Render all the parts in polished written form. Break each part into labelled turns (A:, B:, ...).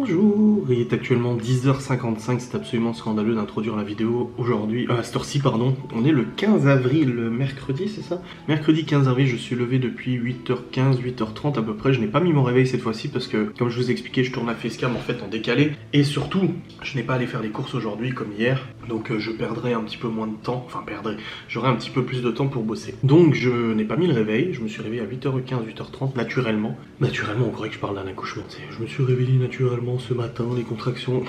A: Bonjour, il est actuellement 10h55, c'est absolument scandaleux d'introduire la vidéo aujourd'hui, à cette heure-ci pardon. On est le 15 avril, mercredi c'est ça? Mercredi 15 avril, je suis levé depuis 8h15, 8h30 à peu près. Je n'ai pas mis mon réveil cette fois-ci parce que, comme je vous expliquais, je tourne la facecam en fait en décalé. Et surtout, je n'ai pas allé faire les courses aujourd'hui comme hier, donc je perdrai un petit peu moins de temps, j'aurai un petit peu plus de temps pour bosser. Donc je n'ai pas mis le réveil, je me suis réveillé à 8h15, 8h30 naturellement. Naturellement, on croirait que je parle d'un accouchement, tu sais. Je me suis réveillé naturellement ce matin, les contractions.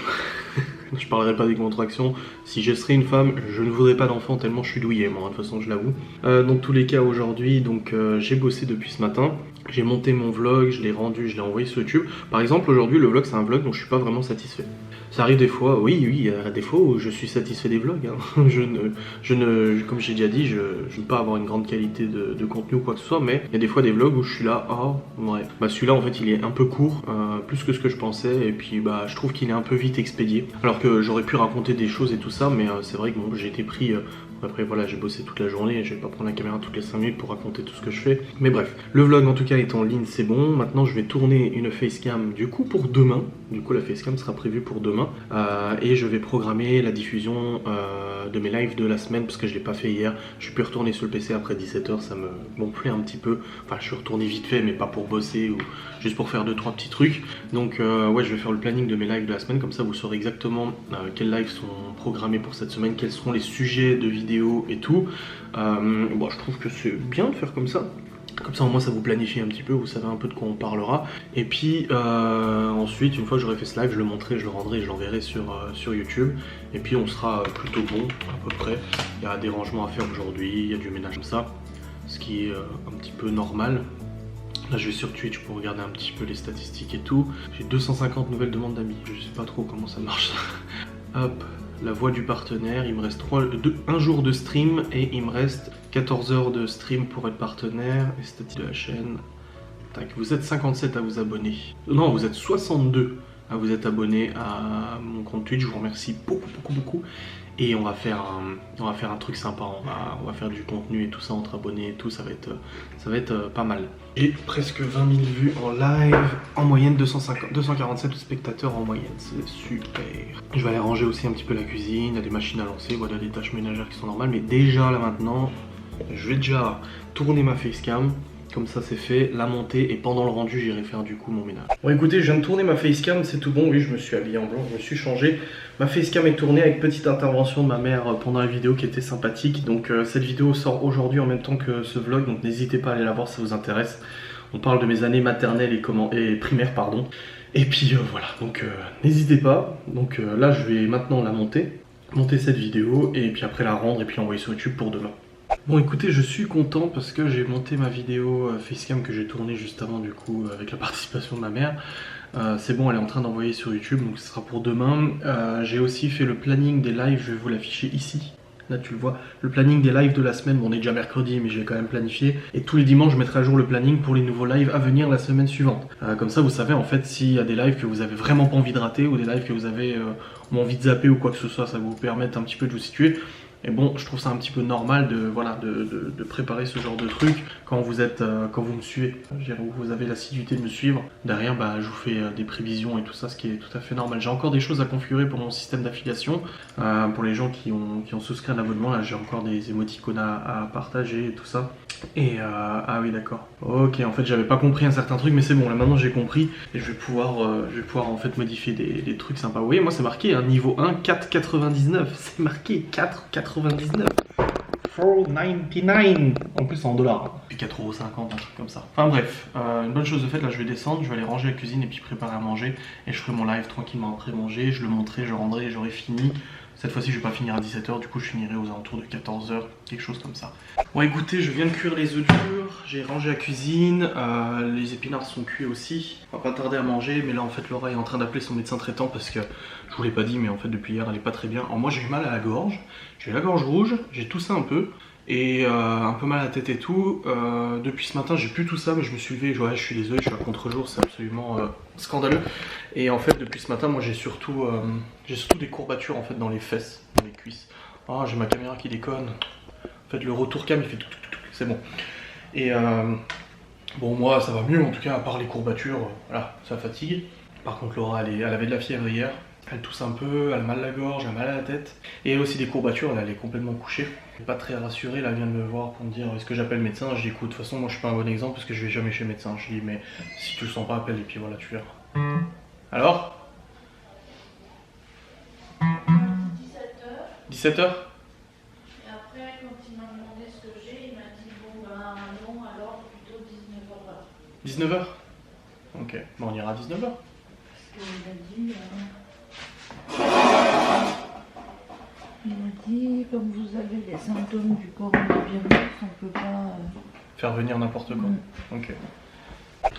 A: Je parlerai pas des contractions. Si je serais une femme, je ne voudrais pas d'enfant tellement je suis douillet, moi, de toute façon, je l'avoue. Dans tous les cas, aujourd'hui, donc j'ai bossé depuis ce matin. J'ai monté mon vlog, je l'ai rendu, je l'ai envoyé sur YouTube. Par exemple, aujourd'hui, le vlog, c'est un vlog dont je suis pas vraiment satisfait. Ça arrive des fois, oui, il y a des fois où je suis satisfait des vlogs. Hein. Comme j'ai déjà dit, je ne veux pas avoir une grande qualité de contenu ou quoi que ce soit, mais il y a des fois des vlogs où je suis là, oh, ouais. Bah celui-là, en fait, il est un peu court, plus que ce que je pensais, et puis bah je trouve qu'il est un peu vite expédié. Alors que j'aurais pu raconter des choses et tout ça, mais c'est vrai que bon, j'ai été pris. Après voilà, j'ai bossé toute la journée, je vais pas prendre la caméra toutes les 5 minutes pour raconter tout ce que je fais. Mais bref, le vlog en tout cas est en ligne, c'est bon. Maintenant je vais tourner une facecam du coup pour demain. Du coup la facecam sera prévue pour demain. Et je vais programmer la diffusion de mes lives de la semaine parce que je l'ai pas fait hier. Je suis plus retourné sur le PC après 17h, ça me gonflait un petit peu. Enfin je suis retourné vite fait mais pas pour bosser ou juste pour faire 2-3 petits trucs. Donc ouais, je vais faire le planning de mes lives de la semaine, comme ça vous saurez exactement quels lives sont programmés pour cette semaine, quels seront les sujets de vidéos et tout. Bon, je trouve que c'est bien de faire comme ça. Comme ça au moins ça vous planifie un petit peu, vous savez un peu de quoi on parlera. Et puis ensuite, une fois que j'aurai fait ce live, je le montrerai, je le rendrai, je l'enverrai sur YouTube. Et puis on sera plutôt bon à peu près. Il y a des rangements à faire aujourd'hui, il y a du ménage comme ça, ce qui est un petit peu normal. Là je vais sur Twitch pour regarder un petit peu les statistiques et tout. J'ai 250 nouvelles demandes d'amis, je sais pas trop comment ça marche. Hop, la voix du partenaire, il me reste un jour de stream et il me reste 14 heures de stream pour être partenaire. Et statistiques de la chaîne. Tac, vous êtes 57 à vous abonner. Non, vous êtes 62 à vous être abonné à mon compte Twitch, je vous remercie beaucoup. Et on va faire un truc sympa, on va faire du contenu et tout ça entre abonnés et tout, ça va être pas mal. J'ai presque 20 000 vues en live, en moyenne 247 spectateurs en moyenne, c'est super. Je vais aller ranger aussi un petit peu la cuisine, il y a des machines à lancer, voilà des tâches ménagères qui sont normales, mais déjà là maintenant, je vais déjà tourner ma facecam. Comme ça c'est fait, la monter et pendant le rendu j'irai faire du coup mon ménage. Bon écoutez, je viens de tourner ma facecam, c'est tout bon, oui je me suis habillé en blanc, je me suis changé. Ma facecam est tournée avec petite intervention de ma mère pendant la vidéo qui était sympathique. Donc cette vidéo sort aujourd'hui en même temps que ce vlog, donc n'hésitez pas à aller la voir si ça vous intéresse. On parle de mes années maternelles et primaires pardon. Et puis voilà, donc n'hésitez pas. Donc là je vais maintenant la monter cette vidéo et puis après la rendre et puis l'envoyer sur YouTube pour demain. Bon écoutez, je suis content parce que j'ai monté ma vidéo facecam que j'ai tournée juste avant du coup avec la participation de ma mère. C'est bon, elle est en train d'envoyer sur YouTube, donc ce sera pour demain. J'ai aussi fait le planning des lives, je vais vous l'afficher ici. Là tu le vois, le planning des lives de la semaine, bon on est déjà mercredi mais je vais quand même planifier. Et tous les dimanches je mettrai à jour le planning pour les nouveaux lives à venir la semaine suivante. Comme ça vous savez en fait s'il y a des lives que vous avez vraiment pas envie de rater ou des lives que vous avez envie de zapper ou quoi que ce soit, ça va vous permettre un petit peu de vous situer. Et bon, je trouve ça un petit peu normal de préparer ce genre de truc quand vous me suivez. Je dirais, vous avez l'assiduité de me suivre. Derrière, bah, je vous fais des prévisions et tout ça, ce qui est tout à fait normal. J'ai encore des choses à configurer pour mon système d'affiliation. Pour les gens qui ont souscrit un abonnement, là j'ai encore des émoticônes à partager et tout ça. Et ah oui d'accord. Ok, en fait j'avais pas compris un certain truc, mais c'est bon, là maintenant j'ai compris et je vais pouvoir en fait modifier des trucs sympas. Vous voyez, moi c'est marqué niveau 1 4,99, c'est marqué 4,99. 4,99 en plus en dollars. Puis 4,50€, un truc comme ça. Enfin bref, une bonne chose de faite, là je vais descendre, je vais aller ranger la cuisine et puis préparer à manger. Et je ferai mon live tranquillement après manger, je le montrerai, je rendrai et j'aurai fini. Cette fois-ci je vais pas finir à 17h, du coup je finirai aux alentours de 14h, quelque chose comme ça. Bon écoutez, je viens de cuire les œufs durs, j'ai rangé la cuisine, les épinards sont cuits aussi. On va pas tarder à manger, mais là en fait Laura est en train d'appeler son médecin traitant parce que je vous l'ai pas dit, mais en fait depuis hier elle est pas très bien. Alors moi j'ai eu mal à la gorge, j'ai la gorge rouge, j'ai toussé un peu. Et un peu mal à la tête et tout. Depuis ce matin j'ai plus tout ça, mais je me suis levé, ouais, je suis désolé, je suis à contre-jour, c'est absolument scandaleux. Et en fait depuis ce matin moi j'ai surtout des courbatures en fait dans les fesses, dans les cuisses. Ah, j'ai ma caméra qui déconne. En fait le retour cam il fait tout, c'est bon. Et bon moi ça va mieux en tout cas, à part les courbatures, voilà, ça fatigue. Par contre Laura elle avait de la fièvre hier, elle tousse un peu, elle a mal à la gorge, elle a mal à la tête. Et elle a aussi des courbatures, elle est complètement couchée. Elle est pas très rassurée, là elle vient de me voir pour me dire est-ce que j'appelle le médecin. Je dis écoute, de toute façon moi je suis pas un bon exemple parce que je vais jamais chez le médecin. Je dis mais si tu le sens pas appelle et puis voilà tu verras. Alors 17h. 17h.
B: Et après, quand il m'a demandé ce que j'ai, il m'a dit bon ben non, alors plutôt 19h.
A: 19h. Ok, bon on ira à 19h.
B: Parce qu'il m'a dit, comme vous avez les symptômes du coronavirus, on peut pas...
A: Faire venir n'importe quoi. Ok.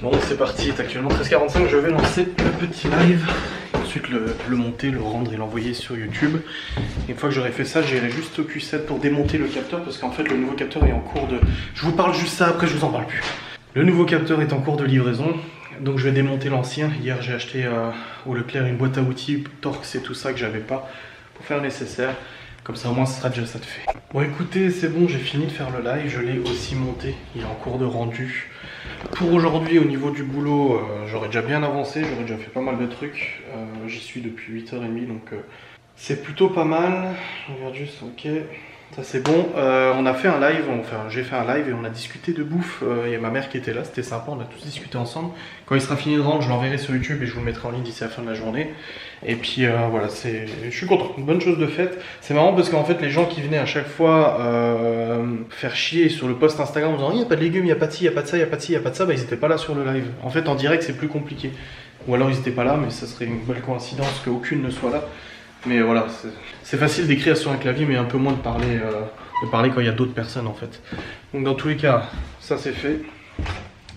A: Bon c'est parti, c'est actuellement 13h45, je vais lancer le petit live. Ensuite le monter, le rendre et l'envoyer sur YouTube. Et une fois que j'aurai fait ça, j'irai juste au Q7 pour démonter le capteur parce qu'en fait le nouveau capteur est en cours de... Je vous parle juste ça, après je vous en parle plus. Le nouveau capteur est en cours de livraison, donc je vais démonter l'ancien. Hier j'ai acheté au Leclerc une boîte à outils, Torx et tout ça que j'avais pas pour faire le nécessaire. Comme ça au moins ce sera déjà ça de fait. Bon écoutez, c'est bon, j'ai fini de faire le live, je l'ai aussi monté, il est en cours de rendu. Pour aujourd'hui au niveau du boulot, j'aurais déjà bien avancé, j'aurais déjà fait pas mal de trucs. J'y suis depuis 8h30 donc c'est plutôt pas mal. Je regarde juste, ok, ça c'est bon. On a fait un live, enfin j'ai fait un live et on a discuté de bouffe. Il y a ma mère qui était là, c'était sympa, on a tous discuté ensemble. Quand il sera fini de rendre, je l'enverrai sur YouTube et je vous le mettrai en ligne d'ici la fin de la journée. Et puis voilà, je suis content, une bonne chose de faite. C'est marrant parce qu'en fait les gens qui venaient à chaque fois faire chier sur le post Instagram en disant il n'y a pas de légumes, il n'y a pas de ci, il n'y a pas de ça, il n'y a pas de ci, il n'y a pas de ça, bah ils n'étaient pas là sur le live. En fait en direct c'est plus compliqué. Ou alors ils n'étaient pas là, mais ça serait une belle coïncidence qu'aucune ne soit là. Mais voilà, c'est facile d'écrire sur un clavier mais un peu moins de parler quand il y a d'autres personnes en fait. Donc dans tous les cas, ça c'est fait.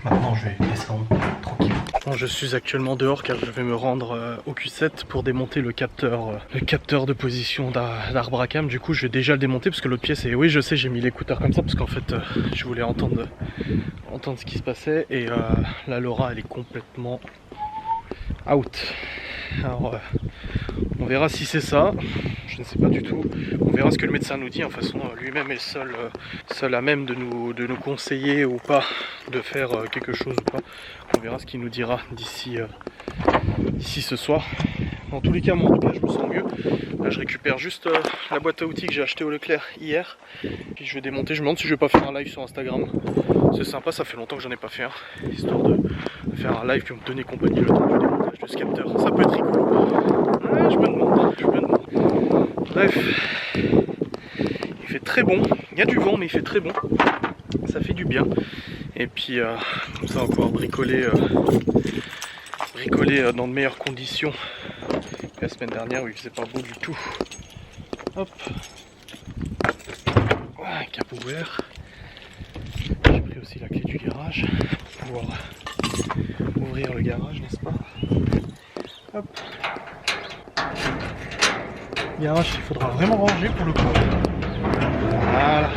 A: Maintenant je vais descendre tranquille. Bon, je suis actuellement dehors car je vais me rendre au Q7 pour démonter le capteur de position d'arbre à cam. Du coup je vais déjà le démonter parce que l'autre pièce est... Oui je sais, j'ai mis l'écouteur comme ça parce qu'en fait je voulais entendre ce qui se passait. Et là Laura elle est complètement out. Alors on verra si c'est ça, je ne sais pas du tout. On verra ce que le médecin nous dit. En façon lui-même est seul à même de nous conseiller ou pas de faire quelque chose ou pas. On verra ce qu'il nous dira d'ici ce soir. Dans tous les cas, moi en tout cas je me sens mieux. Là je récupère juste la boîte à outils que j'ai acheté au Leclerc hier. Puis je vais démonter, je me demande si je vais pas faire un live sur Instagram. C'est sympa, ça fait longtemps que j'en ai pas fait un. Histoire de faire un live puis me donner compagnie le temps du démontage de ce capteur. Ça peut être rigolo. Ouais, je me demande. Bref. Il fait très bon. Il y a du vent mais il fait très bon. Ça fait du bien. Et puis comme ça on va pouvoir bricoler dans de meilleures conditions. La semaine dernière où il faisait pas beau du tout. Hop. Voilà, cap ouvert. J'ai pris aussi la clé du garage pour pouvoir ouvrir le garage, n'est-ce pas? Hop. Garage, il faudra vraiment ranger pour le coup. Voilà.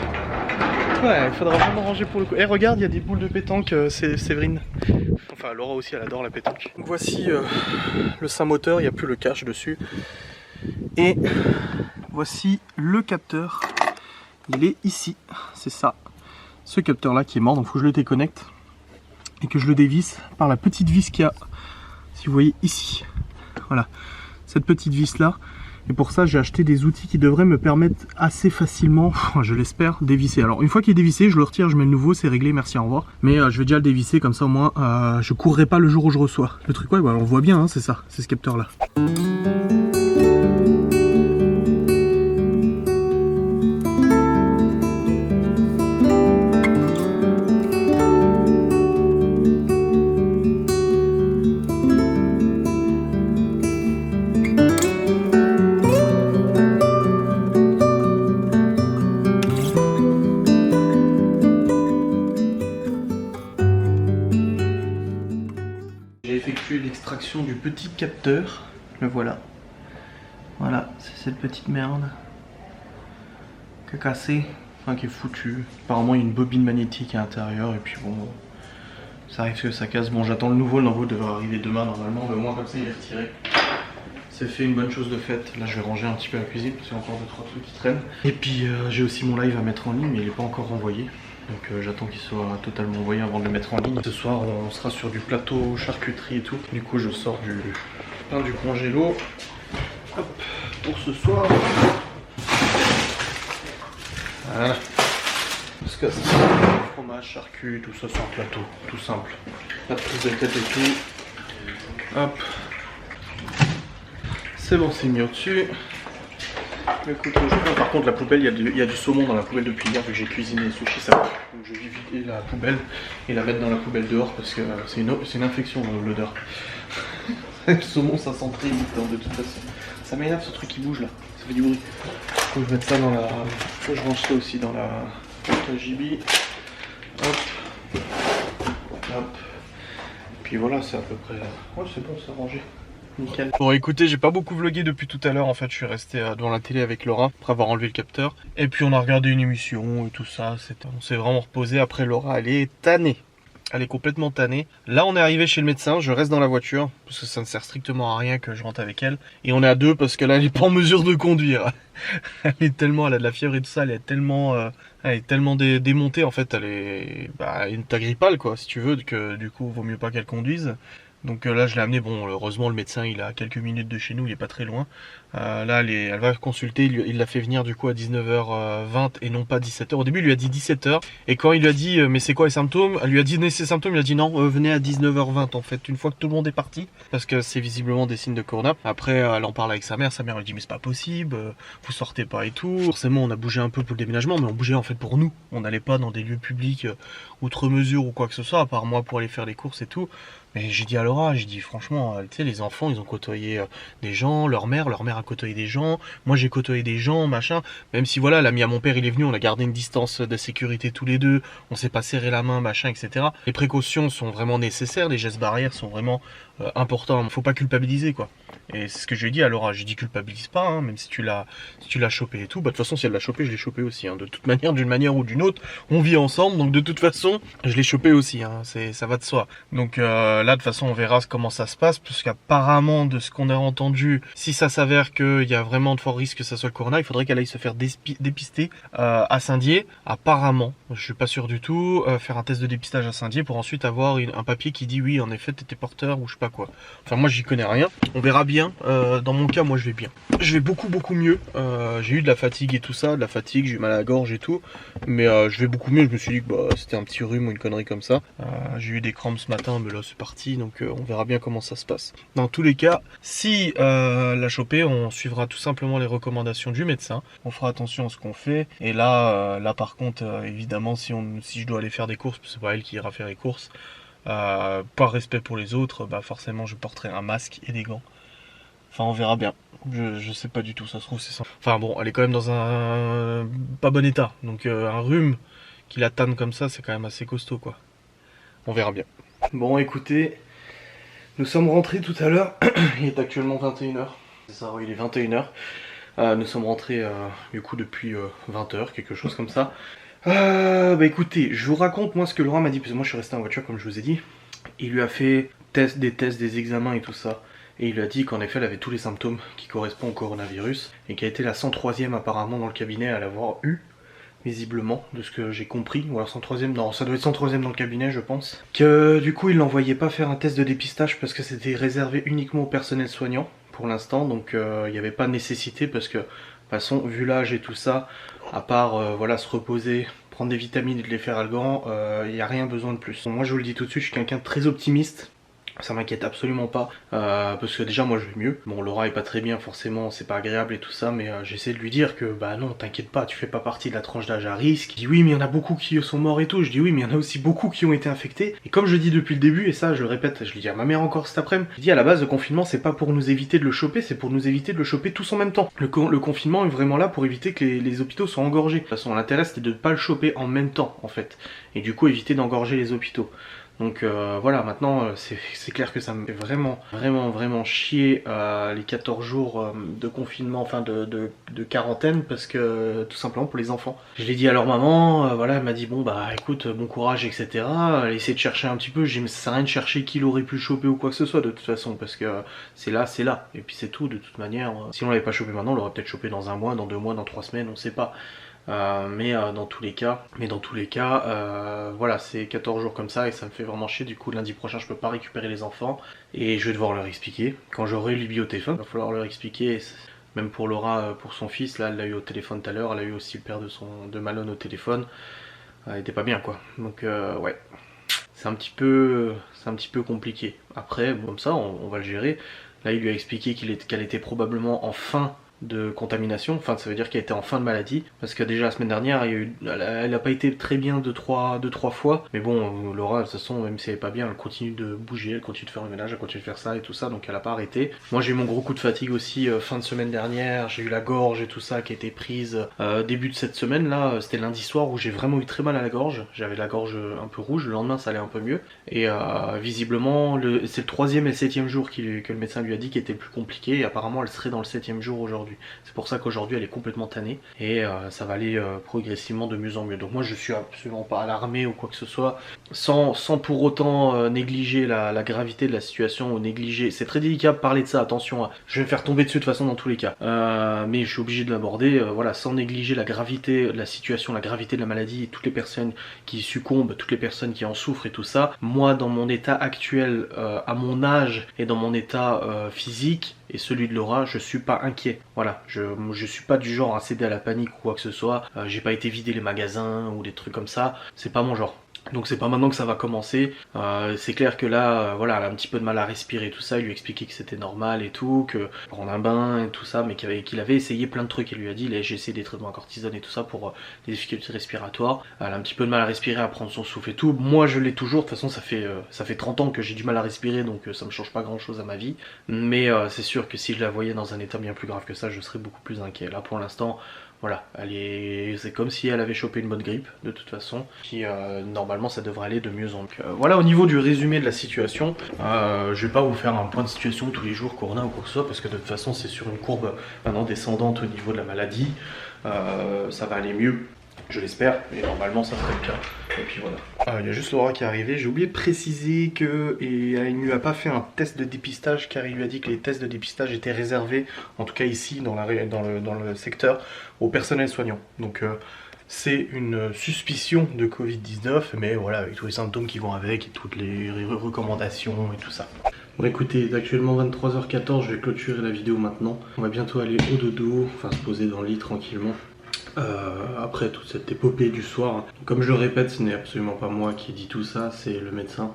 A: Ouais, il faudra vraiment ranger pour le coup. Et regarde, il y a des boules de pétanque, c'est Séverine. Enfin, Laura aussi, elle adore la pétanque. Donc voici le Saint-Moteur, il n'y a plus le cache dessus. Et voici le capteur. Il est ici, c'est ça. Ce capteur là qui est mort, donc il faut que je le déconnecte. Et que je le dévisse par la petite vis qu'il y a, si vous voyez ici. Voilà, cette petite vis là. Et pour ça j'ai acheté des outils qui devraient me permettre assez facilement, je l'espère, dévisser. Alors une fois qu'il est dévissé, je le retire, je mets le nouveau, c'est réglé, merci, au revoir. Mais je vais déjà le dévisser, comme ça au moins je courrai pas le jour où je reçois. Le truc, ouais, bah, on voit bien, hein, c'est ça, c'est ce capteur là. L'extraction du petit capteur, le voilà. Voilà, c'est cette petite merde qui est cassée, enfin qui est foutue. Apparemment il y a une bobine magnétique à l'intérieur et puis bon, ça arrive que ça casse. Bon, j'attends le nouveau devrait arriver demain normalement, mais au moins comme ça il est retiré. C'est fait, une bonne chose de faite. Là je vais ranger un petit peu la cuisine parce qu'il y a encore 2-3 trucs qui traînent. Et puis j'ai aussi mon live à mettre en ligne mais il n'est pas encore renvoyé. Donc j'attends qu'il soit totalement envoyé avant de le mettre en ligne. Ce soir on sera sur du plateau charcuterie et tout. Du coup je sors du congélo. Hop, pour ce soir. Voilà. Parce que c'est fromage, charcu, tout ça sur un plateau, tout simple. Pas de prise de tête et tout. Hop. C'est bon, c'est mis au-dessus. Le couteau, par contre la poubelle, il y a du saumon dans la poubelle depuis hier vu que j'ai cuisiné les sushis, ça va. Donc je vais vider la poubelle et la mettre dans la poubelle dehors parce que c'est une infection l'odeur. Le saumon ça sent très vite de toute façon. Ça m'énerve ce truc qui bouge là, ça fait du bruit. Faut que je mette ça dans la... Faut que je range ça aussi dans la JB. Hop. Hop. Et puis voilà, c'est à peu près... Ouais c'est bon, c'est rangé. Nickel. Bon écoutez, j'ai pas beaucoup vlogué depuis tout à l'heure, en fait je suis resté devant la télé avec Laura après avoir enlevé le capteur. Et puis on a regardé une émission et tout ça, on s'est vraiment reposé. Après Laura elle est tannée, elle est complètement tannée. Là on est arrivé chez le médecin, je reste dans la voiture parce que ça ne sert strictement à rien que je rentre avec elle. Et on est à deux parce que là elle est pas en mesure de conduire. Elle a de la fièvre et tout ça, elle est tellement démontée en fait, elle est une grippale quoi si tu veux, que du coup vaut mieux pas qu'elle conduise. Donc là je l'ai amené, bon heureusement le médecin il est à quelques minutes de chez nous, il est pas très loin. Là elle va consulter, il l'a fait venir du coup à 19h20 et non pas 17h. Au début il lui a dit 17h et quand il lui a dit mais c'est quoi les symptômes, elle lui a dit ses symptômes, il a dit non venez à 19h20 en fait, une fois que tout le monde est parti, parce que c'est visiblement des signes de corona. Après elle en parle avec sa mère elle dit mais c'est pas possible, vous sortez pas et tout. Forcément on a bougé un peu pour le déménagement, mais on bougeait en fait pour nous, on n'allait pas dans des lieux publics outre mesure ou quoi que ce soit, à part moi pour aller faire les courses et tout. Mais j'ai dit à Laura, j'ai dit franchement, tu sais les enfants ils ont côtoyé des gens, leur mère a côtoyé des gens, moi j'ai côtoyé des gens, machin, même si voilà l'ami à mon père il est venu, on a gardé une distance de sécurité tous les deux, on s'est pas serré la main, machin, etc. Les précautions sont vraiment nécessaires, les gestes barrières sont vraiment importants, faut pas culpabiliser quoi. Et c'est ce que je lui ai dit à Laura, j'ai dit culpabilise pas, hein, même si tu l'as chopé et tout, de toute façon si elle l'a chopé, je l'ai chopé aussi, hein. De toute manière, d'une manière ou d'une autre, on vit ensemble, donc de toute façon, je l'ai chopé aussi, hein. Ça va de soi. Donc là, de toute façon, on verra comment ça se passe, parce qu'apparemment, de ce qu'on a entendu, si ça s'avère qu'il y a vraiment de forts risques que ça soit le corona, il faudrait qu'elle aille se faire dépister à Saint-Dié, apparemment, je suis pas sûr du tout, faire un test de dépistage à Saint-Dié pour ensuite avoir un papier qui dit oui, en effet, t'étais porteur ou je sais pas quoi. Enfin, moi, j'y connais rien, on verra bien. Dans mon cas moi je vais bien, je vais beaucoup mieux. J'ai eu de la fatigue et tout ça, j'ai eu mal à la gorge et tout, mais je vais beaucoup mieux. Je me suis dit que c'était un petit rhume ou une connerie comme ça. J'ai eu des crampes ce matin, mais là c'est parti, donc on verra bien comment ça se passe. Dans tous les cas, si la chopée, on suivra tout simplement les recommandations du médecin, on fera attention à ce qu'on fait. Et là par contre évidemment si je dois aller faire des courses, c'est pas elle qui ira faire les courses, par respect pour les autres, forcément je porterai un masque et des gants. Enfin on verra bien, je sais pas du tout, ça se trouve c'est ça. Enfin bon, elle est quand même dans un pas bon état, donc un rhume qui la tanne comme ça, c'est quand même assez costaud quoi. On verra bien. Bon écoutez, nous sommes rentrés tout à l'heure, il est actuellement 21h. C'est ça, oui, il est 21h. Nous sommes rentrés du coup depuis 20h, quelque chose comme ça. Écoutez, je vous raconte moi ce que Laura m'a dit, parce que moi je suis resté en voiture comme je vous ai dit. Il lui a fait des examens et tout ça. Et il lui a dit qu'en effet elle avait tous les symptômes qui correspondent au coronavirus et qu'elle était la 103e apparemment dans le cabinet à l'avoir eu, visiblement, de ce que j'ai compris. Ou alors 103e, non, ça doit être 103e dans le cabinet je pense. Que du coup il l'envoyait pas faire un test de dépistage parce que c'était réservé uniquement au personnel soignant pour l'instant. Donc il n'y avait pas de nécessité parce que de toute façon vu l'âge et tout ça, à part voilà se reposer, prendre des vitamines et de les faire à Algan, il n'y a rien besoin de plus. Bon, moi je vous le dis tout de suite, je suis quelqu'un de très optimiste. Ça m'inquiète absolument pas, parce que déjà moi je vais mieux. Bon Laura est pas très bien forcément, c'est pas agréable et tout ça, mais j'essaie de lui dire que bah non t'inquiète pas, tu fais pas partie de la tranche d'âge à risque. Il dit oui mais il y en a beaucoup qui sont morts et tout, je dis oui mais il y en a aussi beaucoup qui ont été infectés. Et comme je dis depuis le début, et ça je le répète, je le dis à ma mère encore cet après-midi, je dis à la base le confinement c'est pas pour nous éviter de le choper, c'est pour nous éviter de le choper tous en même temps. Le confinement est vraiment là pour éviter que les hôpitaux soient engorgés. De toute façon l'intérêt c'était de ne pas le choper en même temps en fait, et du coup éviter d'engorger les hôpitaux. Donc voilà, maintenant c'est clair que ça me fait vraiment chier les 14 jours de confinement, enfin de quarantaine, parce que tout simplement pour les enfants. Je l'ai dit à leur maman, voilà, elle m'a dit bon bah écoute, bon courage etc. Elle essaie de chercher un petit peu, j'ai dit mais ça sert à rien de chercher qui l'aurait pu choper ou quoi que ce soit de toute façon, parce que c'est là, et puis c'est tout de toute manière. Si on l'avait pas chopé maintenant, on l'aurait peut-être chopé dans un mois, dans 2 mois, dans 3 semaines, on sait pas. Mais dans tous les cas, voilà, c'est 14 jours comme ça et ça me fait vraiment chier. Du coup, lundi prochain, je peux pas récupérer les enfants et je vais devoir leur expliquer. Quand j'aurai Libby au téléphone, il va falloir leur expliquer. Même pour Laura, pour son fils, là, elle l'a eu au téléphone tout à l'heure. Elle a eu aussi le père de Malone au téléphone. Elle était pas bien, quoi. Donc, ouais. C'est un petit peu compliqué. Après, bon, comme ça, on va le gérer. Là, il lui a expliqué qu'elle était probablement en fin de contamination, enfin ça veut dire qu'elle était en fin de maladie, parce que déjà la semaine dernière elle n'a pas été très bien deux trois fois, mais bon Laura de toute façon même si elle est pas bien elle continue de bouger, elle continue de faire le ménage, elle continue de faire ça et tout ça, donc elle a pas arrêté. Moi j'ai eu mon gros coup de fatigue aussi fin de semaine dernière, j'ai eu la gorge et tout ça qui a été prise début de cette semaine là, c'était lundi soir où j'ai vraiment eu très mal à la gorge, j'avais la gorge un peu rouge, le lendemain ça allait un peu mieux, et visiblement c'est le 3e et le 7e jour que le médecin lui a dit qu'il était le plus compliqué, et apparemment elle serait dans le 7e jour aujourd'hui. C'est pour ça qu'aujourd'hui elle est complètement tannée et ça va aller progressivement de mieux en mieux. Donc moi je suis absolument pas alarmé ou quoi que ce soit, sans pour autant négliger la gravité de la situation ou négliger. C'est très délicat de parler de ça, attention, je vais me faire tomber dessus de toute façon dans tous les cas. Mais je suis obligé de l'aborder, voilà, sans négliger la gravité de la situation, la gravité de la maladie, toutes les personnes qui succombent, toutes les personnes qui en souffrent et tout ça. Moi dans mon état actuel, à mon âge et dans mon état physique, et celui de Laura, je suis pas inquiet. Voilà, je suis pas du genre à céder à la panique ou quoi que ce soit. J'ai pas été vider les magasins ou des trucs comme ça. C'est pas mon genre. Donc c'est pas maintenant que ça va commencer. C'est clair que là, voilà, elle a un petit peu de mal à respirer tout ça. Il lui a expliqué que c'était normal et tout, que prendre un bain et tout ça, mais qu'il avait essayé plein de trucs. Il lui a dit, j'ai essayé des traitements à cortisone et tout ça pour des difficultés respiratoires. Elle a un petit peu de mal à respirer, à prendre son souffle et tout. Moi je l'ai toujours. De toute façon ça fait 30 ans que j'ai du mal à respirer, donc ça me change pas grand chose à ma vie. Mais c'est sûr que si je la voyais dans un état bien plus grave que ça, je serais beaucoup plus inquiet. Là pour l'instant, voilà, c'est comme si elle avait chopé une bonne grippe, de toute façon, qui normalement ça devrait aller de mieux en mieux. Voilà au niveau du résumé de la situation, je vais pas vous faire un point de situation tous les jours, Corona ou quoi que ce soit, parce que de toute façon c'est sur une courbe maintenant descendante au niveau de la maladie, ça va aller mieux. Je l'espère, et normalement ça serait le cas. Et puis voilà. Il y a juste Laura qui est arrivée. J'ai oublié de préciser qu'il ne lui a pas fait un test de dépistage, car il lui a dit que les tests de dépistage étaient réservés, en tout cas ici dans le secteur, au personnel soignant. Donc c'est une suspicion de Covid-19, mais voilà, avec tous les symptômes qui vont avec et toutes les recommandations et tout ça. Bon écoutez, il est actuellement 23h14, je vais clôturer la vidéo maintenant. On va bientôt aller au dodo, enfin se poser dans le lit tranquillement. Après toute cette épopée du soir, comme je le répète, ce n'est absolument pas moi qui dis tout ça, c'est le médecin.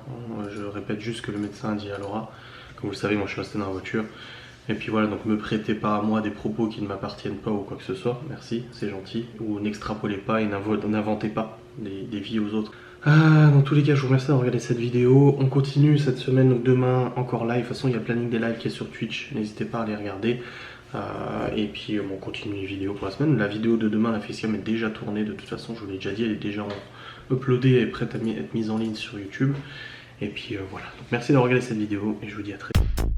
A: Je répète juste ce que le médecin a dit à Laura. Comme vous le savez, moi je suis resté dans la voiture. Et puis voilà, donc me prêtez pas à moi des propos qui ne m'appartiennent pas ou quoi que ce soit, merci, c'est gentil. Ou n'extrapolez pas et n'inventez pas des vies aux autres. Dans tous les cas, je vous remercie d'avoir regardé cette vidéo. On continue cette semaine, donc demain encore live. De toute façon, il y a le planning des lives qui est sur Twitch, n'hésitez pas à les regarder. Et puis on continue les vidéos pour la semaine. La vidéo de demain, la facecam est déjà tournée de toute façon, je vous l'ai déjà dit, elle est déjà uploadée et prête à être mise en ligne sur YouTube. Et puis voilà, donc merci d'avoir regardé cette vidéo et je vous dis à très bientôt.